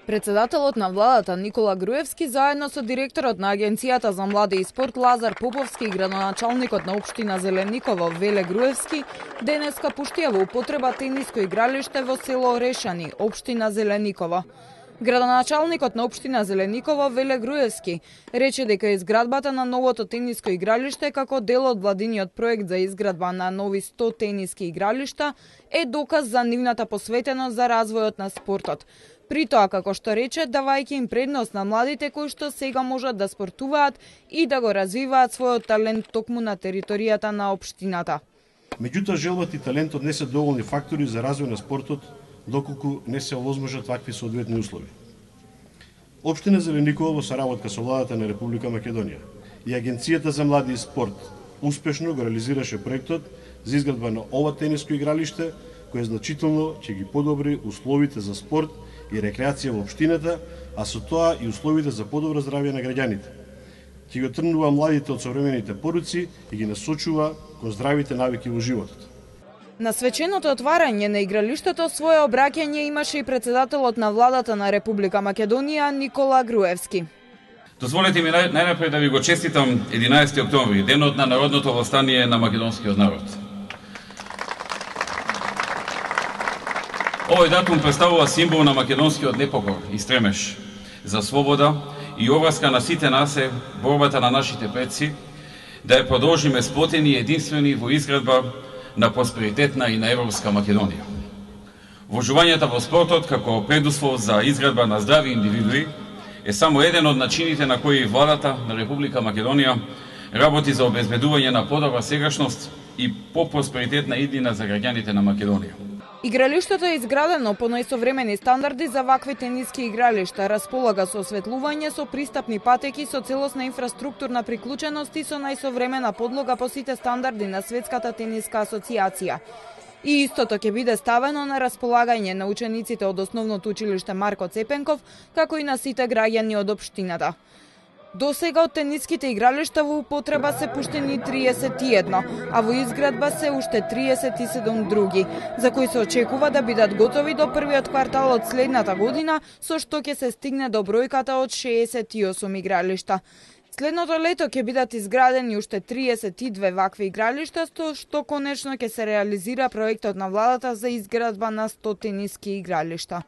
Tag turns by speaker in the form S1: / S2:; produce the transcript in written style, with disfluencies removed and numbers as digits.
S1: Председателот на владата Никола Груевски заедно со директорот на Агенцијата за млади и спорт Лазар Поповски и градоначалникот на општина Зелениково Веле Груевски денеска пуштија во употреба тениско игралиште во село Решани, општина Зелениково. Градоначалникот на општина Зелениково Веле Груевски рече дека изградбата на новото тениско игралиште како дел од владиниот проект за изградба на нови 100 тениски игралишта е доказ за нивната посветеност за развојот на спортот. При тоа, како што рече, давајќи им предност на младите кои што сега можат да спортуваат и да го развиваат својот талент токму на територијата на општината.
S2: Меѓутоа, желбата и талентот не се доволни фактори за развој на спортот, доколку не се овозможат вакви соодветни услови. Општина Зелениково во соработка со владата на Република Македонија и Агенцијата за млади и спорт успешно го реализираше проектот за изградба на ова тениско игралиште, кој значително ќе ги подобри условите за спорт и рекреација во општината, а со тоа и условите за подобро здравје на граѓаните. Ќе го тргнува младите од современите поруци и ги насочува кон здравите навики во животот.
S1: На свеченото отварање на игралиштето свое обраќање имаше и председателот на владата на Република Македонија Никола Груевски.
S3: Дозволете ми најнапред да ви го честитам 11 октомври, денот на народното востание на македонскиот народ. Овој датум представува символ на македонскиот непокор и стремеж за слобода и обврска на сите нас е борбата на нашите предци да ја продолжиме сплотени и единствени во изградба на просперитетна и на европска Македонија. Вложувањето во спортот како предуслов за изградба на здрави индивидуи е само еден од начините на кои владата на Република Македонија работи за обезбедување на подобра сегашност и по-просперитетна иднина за граѓаните на Македонија.
S1: Игралиштето е изградено по најсовремени стандарди за вакви тениски игралишта, располага со осветлување, со пристапни патеки, со целосна инфраструктурна приклученост и со најсовремена подлога по сите стандарди на Светската тениска асоциација. И истото ќе биде ставено на располагање на учениците од основното училиште Марко Цепенков, како и на сите граѓани од општината. До сега од тениските игралишта во употреба се пуштени 31, а во изградба се уште 37 други, за кои се очекува да бидат готови до првиот квартал од следната година, со што ќе се стигне до бројката од 68 игралишта. Следното лето ќе бидат изградени уште 32 вакви игралишта, што конечно ќе се реализира проектот на владата за изградба на 100 тениски игралишта.